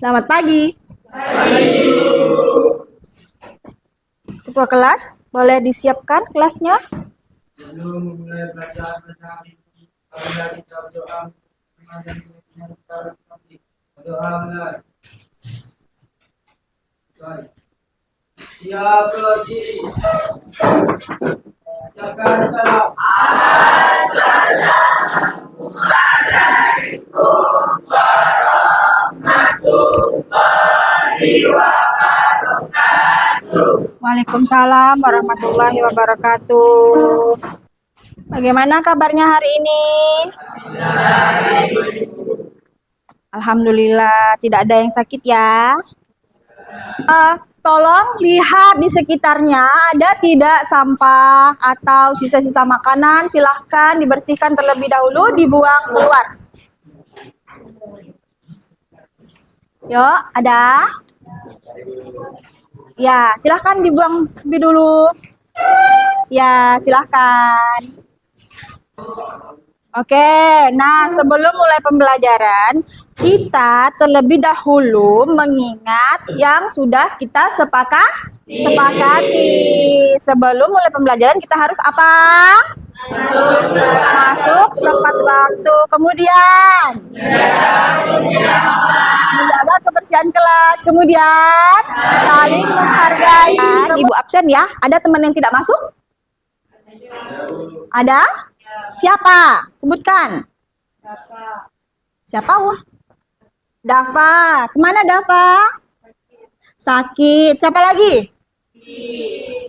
Selamat pagi. Ketua kelas, boleh disiapkan kelasnya? Sebelum memulai belajar hari ini, marilah kita berdoa dan berdoa mulai. Baik. Siap berdiri. Ucapkan salam. Waalaikumsalam warahmatullahi wabarakatuh. Bagaimana kabarnya hari ini? Alhamdulillah, tidak ada yang sakit ya. Tolong lihat di sekitarnya ada tidak sampah atau sisa-sisa makanan, silahkan dibersihkan terlebih dahulu, dibuang keluar. Yuk, ada? Ya, silahkan dibuang lebih dulu. Ya, silahkan. Oke, nah sebelum mulai pembelajaran, kita terlebih dahulu mengingat yang sudah kita sepakati. Sebelum mulai pembelajaran kita harus apa? Masuk tepat waktu. Kemudian menjaga kebersihan kelas. Kemudian saling menghargai. Ibu absen ya. Ada teman yang tidak masuk? Ada? Siapa? Sebutkan. Siapa? Wah. Dafa. Kemana Dafa? Sakit. Siapa lagi?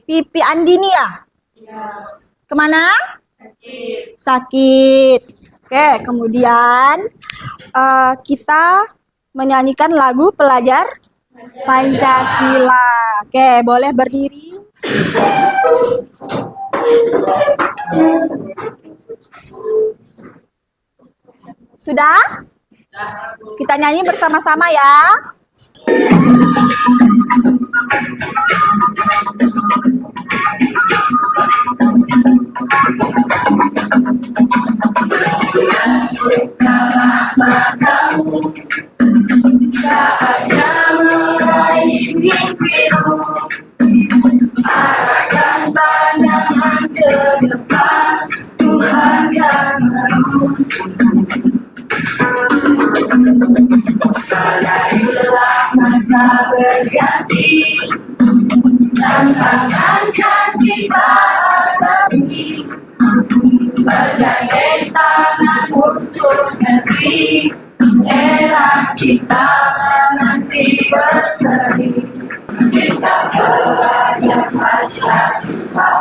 Pipi Andini ya? Kemana? Sakit. Oke, kemudian kita menyanyikan lagu pelajar Pancasila. Oke, boleh berdiri. Sudah? Kita nyanyi bersama-sama ya. Saatnya meraih mimpimu, arahkan pandangan ke depan, Tuhan yang menuntun. Sadarilah masa berganti, tantangan kan kita hadapi, bergandeng tangan untuk negeri, era kita nanti berseri. Kita belajar Pancasila,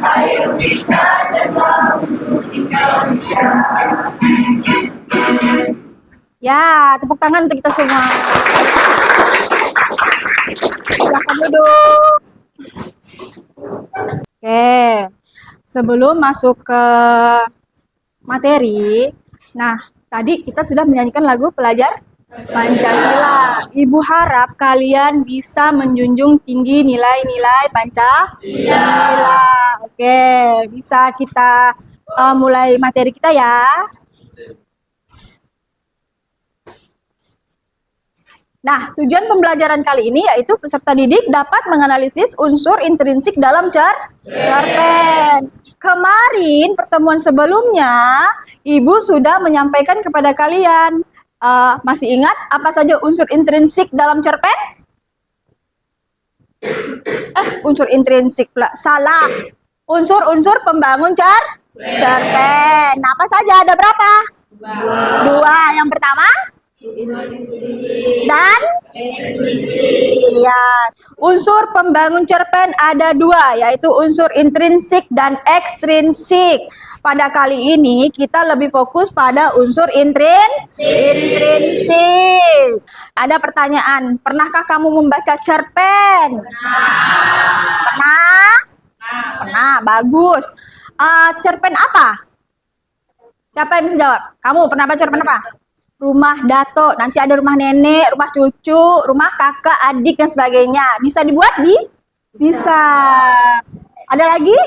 ayo kita jaga untuk Indonesia. Ya, tepuk tangan untuk kita semua. Silahkan duduk. Oke, sebelum masuk ke materi, nah tadi kita sudah menyanyikan lagu pelajar Pancasila. Ibu harap kalian bisa menjunjung tinggi nilai-nilai Pancasila. Oke, bisa kita mulai materi kita ya. Nah, tujuan pembelajaran kali ini yaitu peserta didik dapat menganalisis unsur intrinsik dalam cerpen. Kemarin, pertemuan sebelumnya, Ibu sudah menyampaikan kepada kalian. Masih ingat apa saja unsur intrinsik dalam cerpen? Unsur intrinsik pula. Salah. Unsur-unsur pembangun cerpen. Nah, apa saja? Ada berapa? Dua. Yang pertama? Dan iya, unsur pembangun cerpen ada dua, yaitu unsur intrinsik dan ekstrinsik. Pada kali ini kita lebih fokus pada unsur intrinsik. Ada pertanyaan, pernahkah kamu membaca cerpen? Pernah? Pernah, bagus. Cerpen apa? Siapa yang bisa jawab? Kamu pernah baca cerpen apa? Rumah dato, nanti ada rumah nenek, rumah cucu, rumah kakak, adik, dan sebagainya. Bisa dibuat di? Bisa. Ada lagi?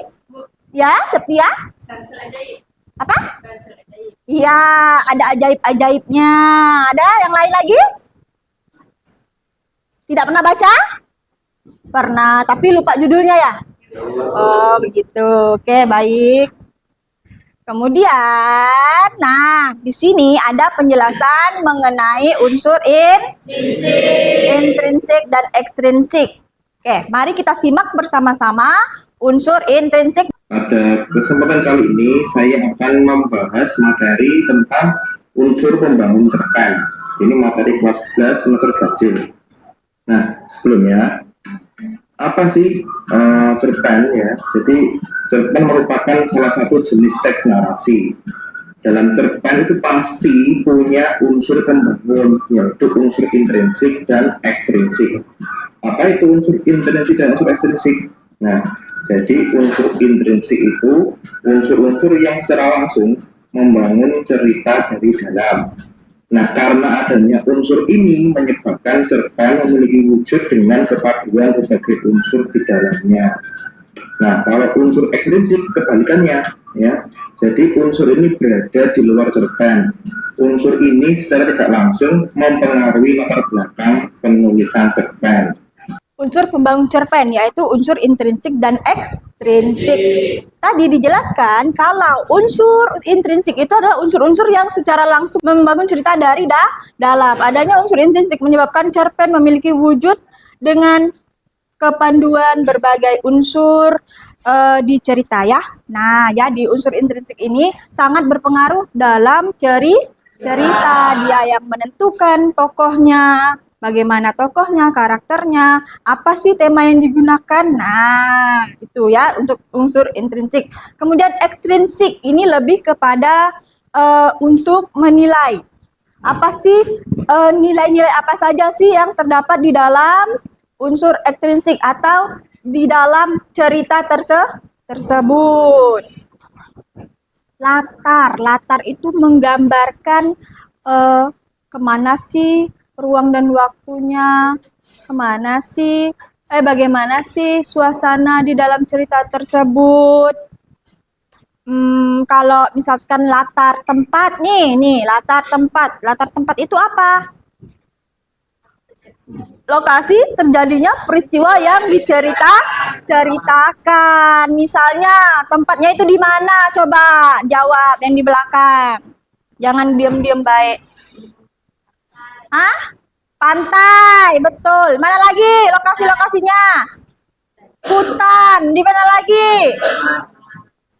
Ya, Septia? Apa? Iya, ada ajaib-ajaibnya. Ada yang lain lagi? Tidak pernah baca? Pernah, tapi lupa judulnya ya? Oh, begitu. Oke, baik. Kemudian, nah, di sini ada penjelasan mengenai unsur intrinsik dan ekstrinsik. Oke, mari kita simak bersama-sama unsur intrinsik. Pada kesempatan kali ini, saya akan membahas materi tentang unsur pembangun cerpen. Ini materi kelas 11 semester ganjil. Nah, sebelumnya, apa sih cerpen ya? Jadi, cerpen merupakan salah satu jenis teks narasi. Dalam cerpen itu pasti punya unsur pembangun, yaitu unsur intrinsik dan ekstrinsik. Apa itu unsur intrinsik dan unsur ekstrinsik? Nah, jadi unsur intrinsik itu unsur-unsur yang secara langsung membangun cerita dari dalam. Nah, karena adanya unsur ini menyebabkan cerpen memiliki wujud dengan kepaduan berbagai unsur di dalamnya. Nah, kalau unsur ekstrinsik kebalikannya, ya. Jadi unsur ini berada di luar cerpen. Unsur ini secara tidak langsung mempengaruhi latar belakang penulisan cerpen. Unsur pembangun cerpen yaitu unsur intrinsik dan ekstrinsik. Tadi dijelaskan kalau unsur intrinsik itu adalah unsur-unsur yang secara langsung membangun cerita dari dalam. Adanya unsur intrinsik menyebabkan cerpen memiliki wujud dengan kepanduan berbagai unsur di cerita ya. Nah, jadi unsur intrinsik ini sangat berpengaruh dalam cerita. Dia yang menentukan tokohnya, bagaimana tokohnya, karakternya, apa sih tema yang digunakan. Nah, itu ya untuk unsur intrinsik. Kemudian ekstrinsik ini lebih kepada untuk menilai. Apa sih nilai-nilai apa saja sih yang terdapat di dalam unsur ekstrinsik atau di dalam cerita tersebut. Latar itu menggambarkan kemana sih ruang dan waktunya, bagaimana sih suasana di dalam cerita tersebut. Kalau misalkan latar tempat nih latar tempat itu apa? Lokasi terjadinya peristiwa yang diceritakan. Misalnya tempatnya itu di mana? Coba jawab yang di belakang. Jangan diam-diam baik. Pantai, betul. Mana lagi lokasi-lokasinya? Hutan, di mana lagi?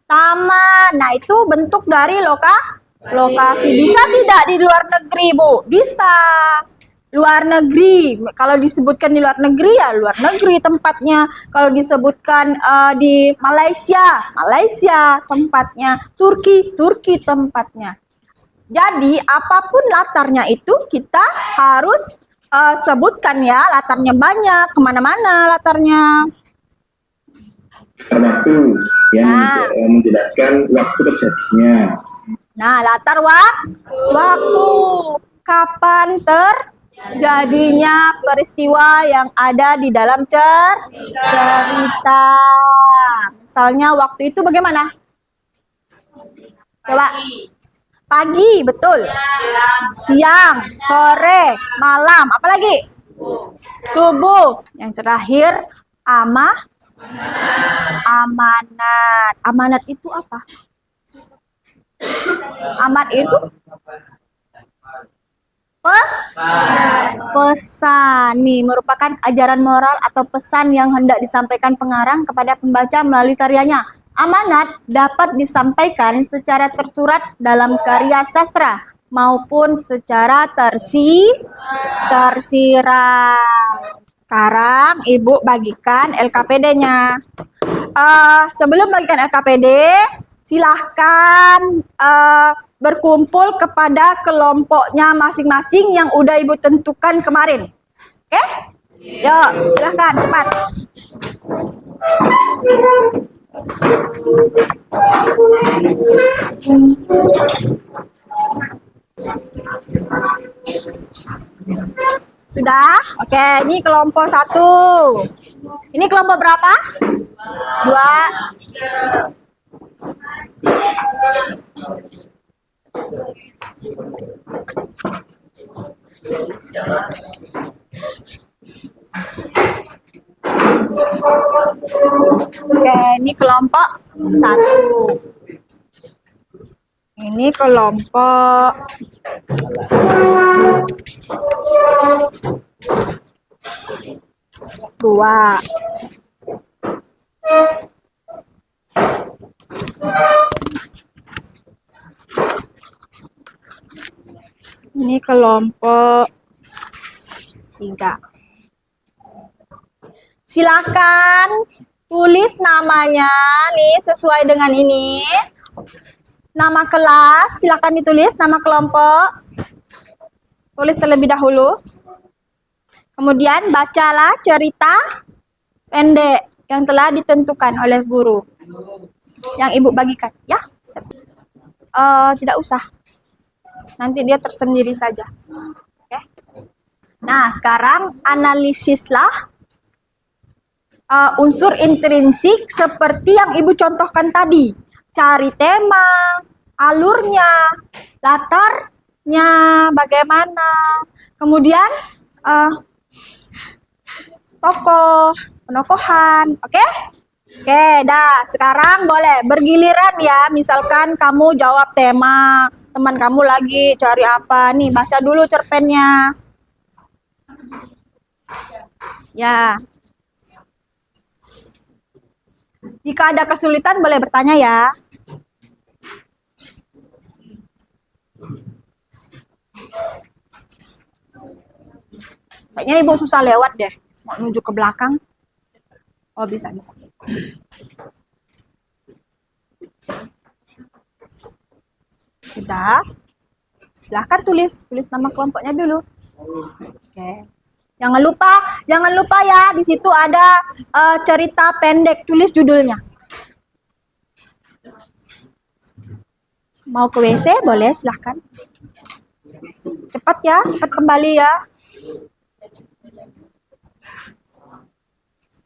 Taman. Nah, itu bentuk dari lokasi. Bisa tidak di luar negeri, Bu? Bisa. Luar negeri, kalau disebutkan di luar negeri ya luar negeri tempatnya. Kalau disebutkan di Malaysia tempatnya. Turki tempatnya. Jadi apapun latarnya itu kita harus sebutkan ya, latarnya banyak, kemana-mana latarnya. Waktu yang menjelaskan waktu terjadinya. Nah, latar waktu. Kapan terjadinya peristiwa yang ada di dalam cerita. Misalnya waktu itu bagaimana? Coba. Pagi, betul. Siang, sore, malam, apa lagi? Subuh. Yang terakhir, amanat. Amanat itu apa? Amanat itu pesan. Nih, merupakan ajaran moral atau pesan yang hendak disampaikan pengarang kepada pembaca melalui karyanya. Amanat dapat disampaikan secara tersurat dalam karya sastra maupun secara tersirat. Sekarang Ibu bagikan LKPD-nya. Sebelum bagikan LKPD, silahkan berkumpul kepada kelompoknya masing-masing yang udah Ibu tentukan kemarin. Oke? Yuk, silahkan cepat. Sudah? Oke, ini kelompok 1. Ini kelompok berapa? 2. Oke, ini kelompok 1. Ini kelompok 2. Ini kelompok 3. Silakan tulis namanya nih sesuai dengan ini. Nama kelas, silakan ditulis nama kelompok. Tulis terlebih dahulu. Kemudian bacalah cerita pendek yang telah ditentukan oleh guru. Yang Ibu bagikan, ya? Tidak usah. Nanti dia tersendiri saja. Oke. Nah, sekarang analisislah unsur intrinsik seperti yang Ibu contohkan tadi. Cari tema, alurnya, latarnya, bagaimana. Kemudian tokoh, penokohan, oke? Oke, dah. Sekarang boleh bergiliran ya. Misalkan kamu jawab tema, teman kamu lagi cari apa nih? Baca dulu cerpennya. Ya. Jika ada kesulitan boleh bertanya ya. Kayaknya Ibu susah lewat deh. Mau menuju ke belakang. Oh, bisa. Sudah. Silahkan tulis nama kelompoknya dulu. Oke. Jangan lupa ya, di situ ada cerita pendek, tulis judulnya. Mau ke WC boleh, silahkan. Cepat ya, cepat kembali ya.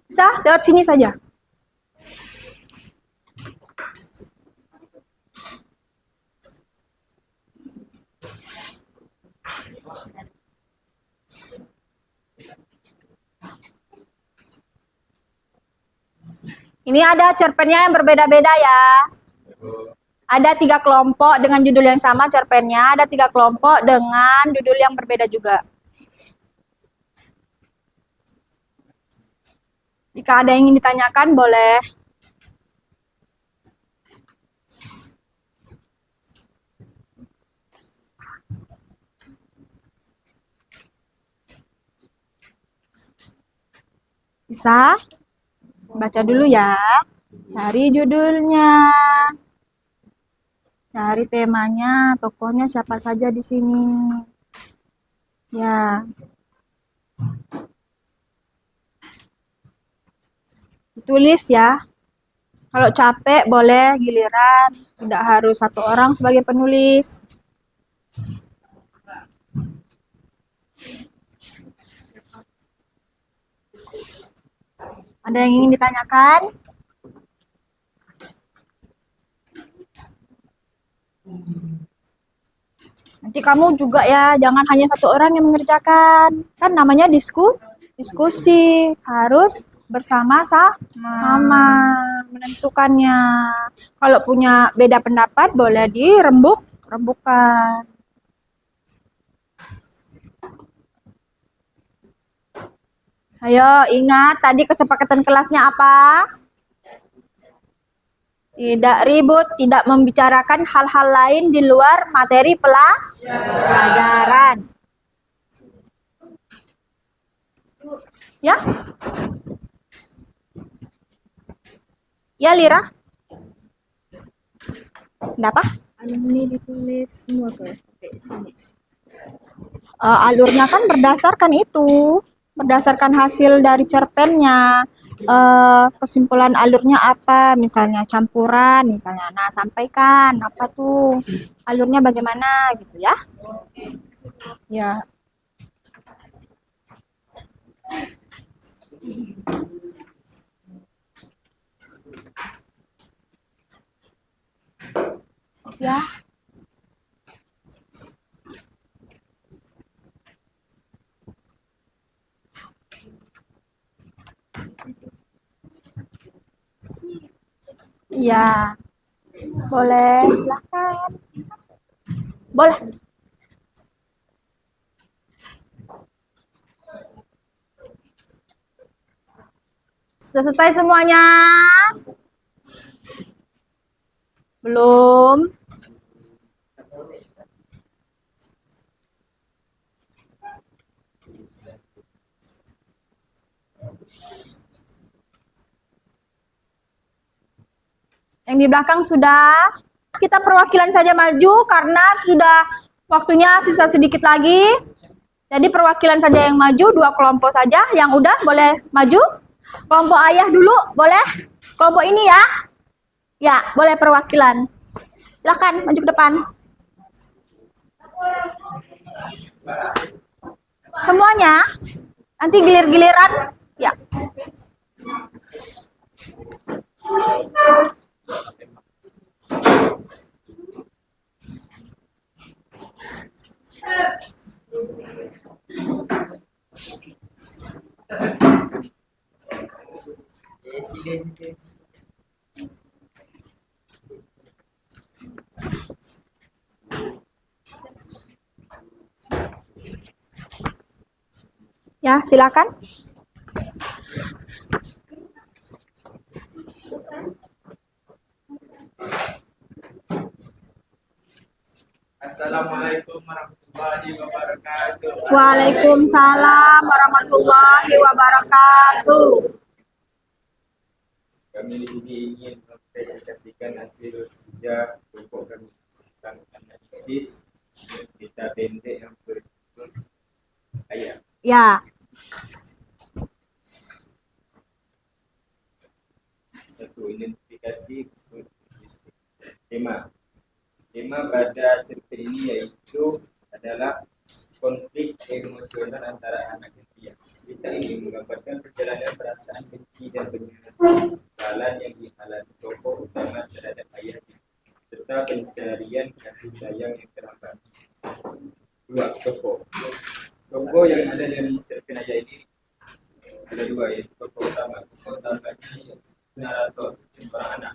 Bisa, lewat sini saja. Ini ada cerpennya yang berbeda-beda ya. Ada 3 kelompok dengan judul yang sama cerpennya, ada 3 kelompok dengan judul yang berbeda juga. Jika ada yang ingin ditanyakan, boleh. Bisa? Baca dulu ya. Cari judulnya. Cari temanya, tokohnya siapa saja di sini. Ya. Tulis ya. Kalau capek boleh giliran, tidak harus satu orang sebagai penulis. Ada yang ingin ditanyakan? Nanti kamu juga ya, jangan hanya satu orang yang mengerjakan. Kan namanya diskusi, harus bersama-sama menentukannya. Kalau punya beda pendapat boleh dirembukkan. Ayo, ingat tadi kesepakatan kelasnya apa? Tidak ribut, tidak membicarakan hal-hal lain di luar materi pelajaran. Ya? Ya, Lira? Enggak apa? Ini ditulis semua ke sini. Alurnya kan berdasarkan itu. Berdasarkan hasil dari cerpennya, kesimpulan alurnya apa, misalnya campuran, misalnya. Nah, sampaikan apa tuh alurnya bagaimana gitu ya. Ya. Ya. Iya, boleh, silakan. Boleh. Sudah selesai semuanya? Belum? Yang di belakang sudah. Kita perwakilan saja maju karena sudah waktunya sisa sedikit lagi. Jadi perwakilan saja yang maju, 2 kelompok saja. Yang udah boleh maju. Kelompok ayah dulu, boleh? Kelompok ini ya. Ya, boleh perwakilan. Silakan maju ke depan. Semuanya. Nanti gilir-giliran. Ya. Sila. Ya, silakan. Assalamualaikum warahmatullahi wabarakatuh. Waalaikumsalam warahmatullahi wabarakatuh. Kami di sini ingin mempresentasikan hasil kerja kelompok kami tentang analisis data pendek yang berikut ayat. Ya, Satu, identifikasi tema. Tema pada cerpen ini yaitu adalah konflik emosional antara anak dan ayah. Cerita ini menggambarkan perjalanan perasaan benci dan penyesalan yang dialami tokoh utama terhadap ayahnya, serta pencarian kasih sayang yang terlambat. Dua, tokoh. Tokoh yang ada dalam cerpen ayah ini ada dua, yaitu tokoh utama. Tokoh utamanya yaitu narator, seorang anak,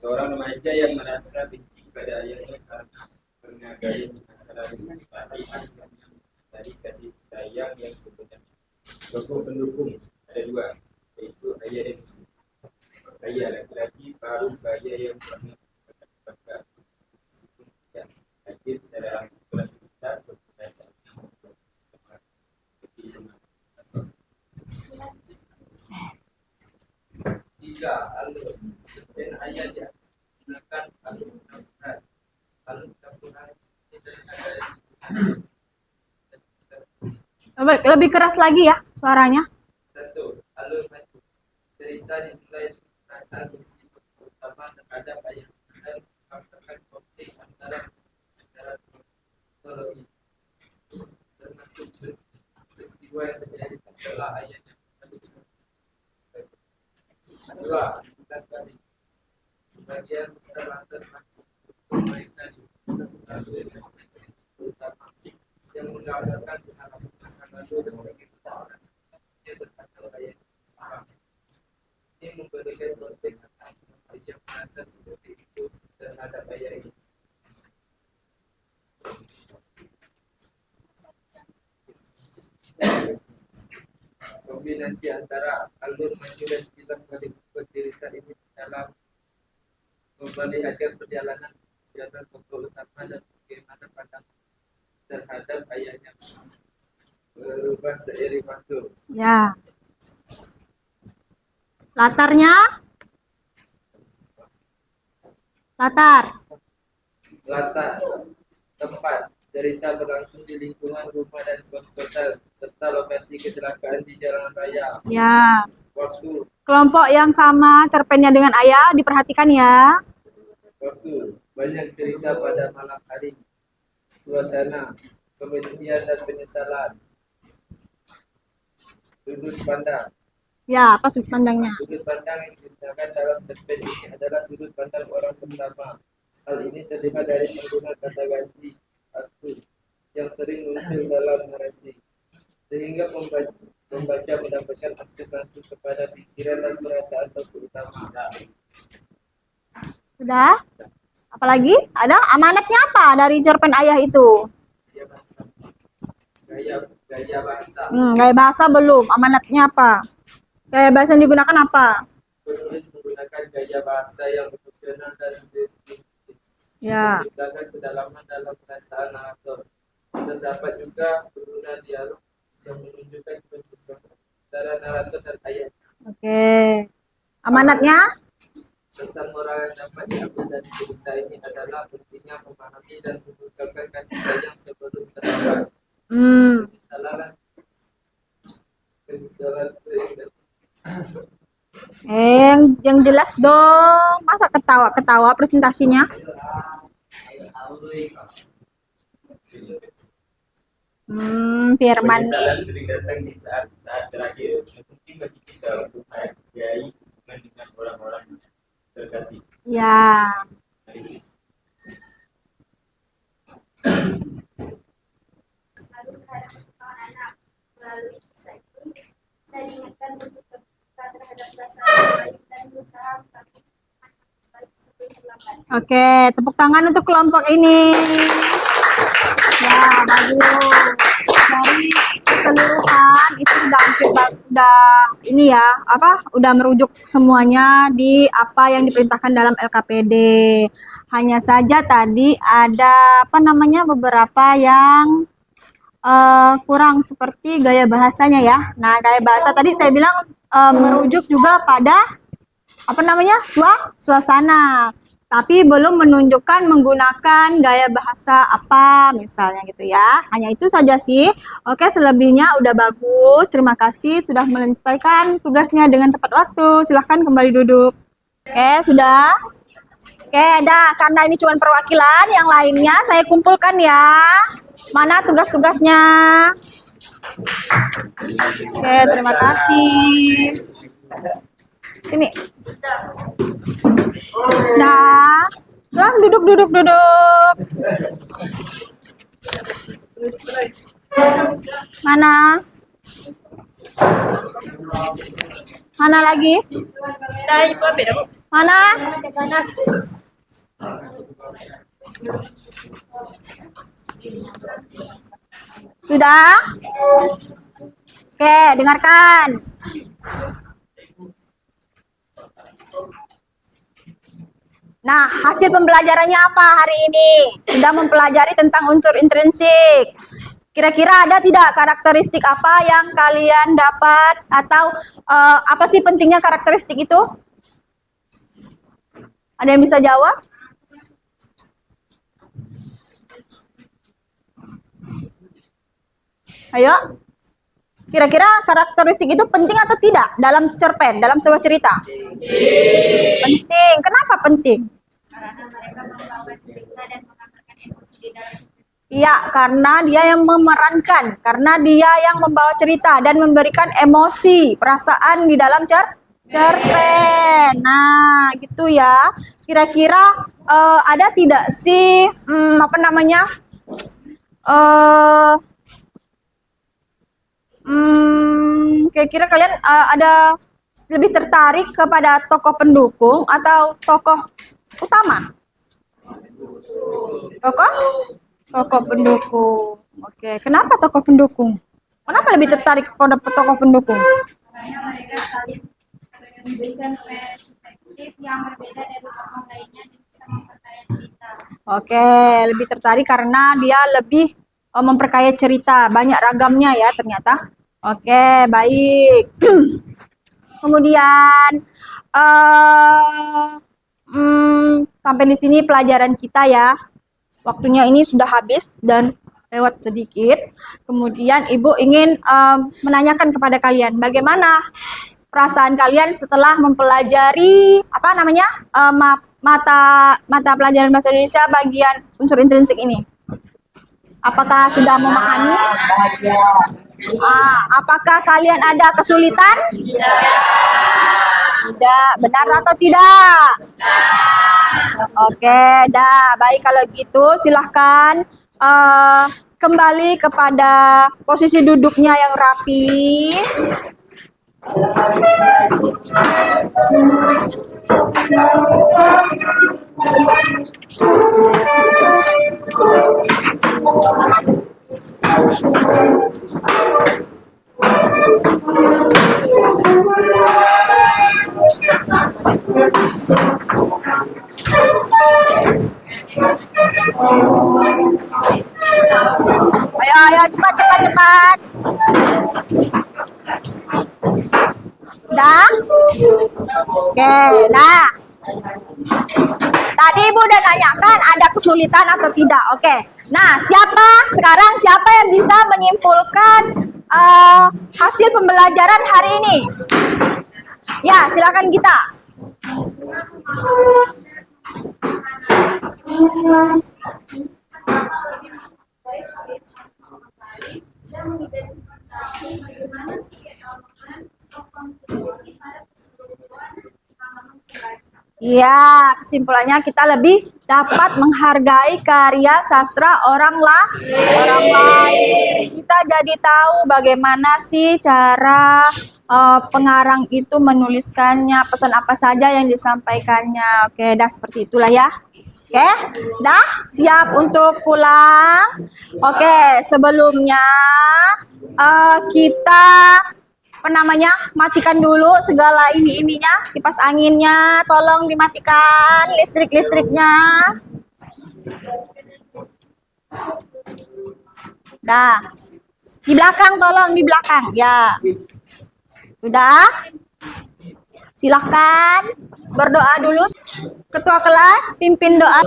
seorang remaja yang merasa benci pada ayahnya karena pernah gaya di masa lalu, tapi akhirnya dari kasih sayang yang sebenarnya. Tokoh pendukung ada dua, yaitu ayah dan ibu. Ayah laki-laki baru ayah yang pernah berbangga yang hadir dalam kumpulan kita kepercayaan tiga, alur cerpen ayah dia gunakan alur campuran. Alur campuran lebih keras lagi ya suaranya. satu, alur maju. Cerita dimulai dengan perasaan benci tokoh utama terhadap ayah dan menggambarkan konflik antara teknologi, termasuk peristiwa yang terjadi setelah ayahnya meninggal. Dua, kita balik. Bagian besar latar mereka di utama yang menggambarkan pengalaman lalu dan bagaimana dia terhadap ayah. Ini memberikan konteks yang merasa seperti itu terhadap ayah ini. Kombinasi antara alur maju dan jelas bagi cerita ini dalam memperlihatkan perjalanan tokoh utama dan bagaimana pandangan terhadap ayahnya berubah seiring waktu. Ya. Latarnya? Latar. Tempat cerita berlangsung di lingkungan rumah dan kos-kosan serta lokasi kecelakaan di jalan raya. Ya. Waktu Kelompok yang sama cerpennya dengan ayah diperhatikan ya. banyak cerita pada malam hari. Suasana kebencian dan penyesalan. Sudut pandang. Ya, apa sudut pandangnya? Sudut pandang yang digunakan dalam cerpen ini adalah sudut pandang orang pertama. Hal ini terlihat dari penggunaan kata ganti aku yang sering muncul dalam narasi, sehingga pembaca mendapatkan akses langsung kepada pikiran dan perasaan tokoh utama. Sudah? Apalagi? Ada amanatnya apa dari cerpen ayah itu? Gaya bahasa. Gaya bahasa belum. Amanatnya apa? Gaya bahasa yang digunakan apa? Penulis menggunakan gaya bahasa yang emosional dan deskriptif. Ya. Menciptakan kedalaman dalam perasaan narator. Terdapat juga pengguna dialog yang menunjukkan perkembangan antara narator dan ayah. Oke. Amanatnya? Pesan moral yang dapat diambil dari cerita ini adalah pentingnya memahami dan mengungkapkan kasih sayang sebelum terlambat. Kesalahan sehingga Yang jelas dong. Masa ketawa-ketawa presentasinya? Firman nih. penyesalan sering datang di saat terakhir. Yang penting bagi kita untuk menghargai hubungan dengan orang-orang terkasih. Ya. Lalu terhadap perkembangan anak melalui kisah itu saya diingatkan untuk terbuka terhadap perasaan lain dan berusaha mengetahui baik sebelum terlambat. Oke, tepuk tangan untuk kelompok ini. Ya, bagus. Dari keseluruhan itu udah merujuk semuanya di apa yang diperintahkan dalam LKPD. Hanya saja tadi ada beberapa yang kurang seperti gaya bahasanya ya. Nah, gaya bahasa tadi saya bilang merujuk juga pada suasana. Tapi belum menunjukkan menggunakan gaya bahasa apa misalnya gitu ya. Hanya itu saja sih. Oke, selebihnya udah bagus. Terima kasih sudah menyelesaikan tugasnya dengan tepat waktu. Silahkan kembali duduk. Oke, sudah. Oke, dah. Karena ini cuma perwakilan, yang lainnya saya kumpulkan ya. Mana tugas-tugasnya? Oke, terima kasih. Sini. Nah, duduk. Mana? Mana lagi? Mana? Sudah? Oke, dengarkan. Nah, hasil pembelajarannya apa hari ini? Sudah mempelajari tentang unsur intrinsik. Kira-kira ada tidak karakteristik apa yang kalian dapat? Atau apa sih pentingnya karakteristik itu? Ada yang bisa jawab? Ayo. Kira-kira karakteristik itu penting atau tidak dalam cerpen, dalam sebuah cerita? Penting. Kenapa penting? Karena mereka membawa cerita dan menggambarkan emosi di dalam. Iya, karena dia yang memerankan, karena dia yang membawa cerita dan memberikan emosi, perasaan di dalam cerpen. Nah, gitu ya. Kira-kira ada tidak sih kira-kira kalian ada lebih tertarik kepada tokoh pendukung atau tokoh utama? Tokoh pendukung. Oke, kenapa tokoh pendukung? Kenapa lebih tertarik kepada tokoh pendukung? Karena mereka saling memberikan perspektif yang berbeda dari tokoh lainnya dan bisa memperkaya cerita. Oke, lebih tertarik karena dia lebih memperkaya cerita, banyak ragamnya ya ternyata. Oke, baik. Kemudian sampai di sini pelajaran kita ya. Waktunya ini sudah habis dan lewat sedikit. Kemudian Ibu ingin menanyakan kepada kalian, bagaimana perasaan kalian setelah mempelajari mata pelajaran bahasa Indonesia bagian unsur intrinsik ini? Apakah sudah memahami? Apakah kalian ada kesulitan? Tidak. Benar atau tidak? Oke, dah. Baik kalau gitu silahkan kembali kepada posisi duduknya yang rapi. Ayo, ayo, cepat, cepat, cepat. Dah? Oke, dah. Tadi Ibu udah nanyakan ada kesulitan atau tidak. Oke. Nah, siapa yang bisa menyimpulkan hasil pembelajaran hari ini? Ya, silakan kita. dan mengidentifikasi bagaimana setiap elemen berkontribusi pada keseluruhan pemahaman pembaca. Ya, kesimpulannya kita lebih dapat menghargai karya sastra orang lain. Kita jadi tahu bagaimana sih cara pengarang itu menuliskannya, pesan apa saja yang disampaikannya. Oke, dah seperti itulah ya. Oke, dah siap untuk pulang. Oke, sebelumnya kita matikan dulu segala ininya, kipas anginnya tolong dimatikan, listriknya. Dah. Di belakang tolong, di belakang. Ya. Sudah? Silahkan berdoa dulu. Ketua kelas, pimpin doa.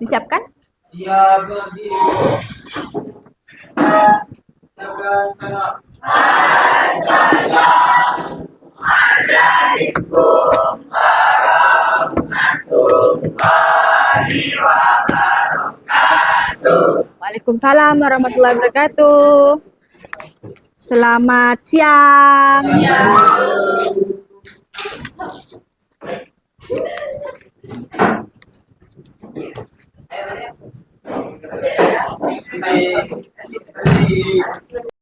Disiapkan? Siap berdiri. Siapkan sana. Waalaikumsalam warahmatullahi wabarakatuh. Selamat siang.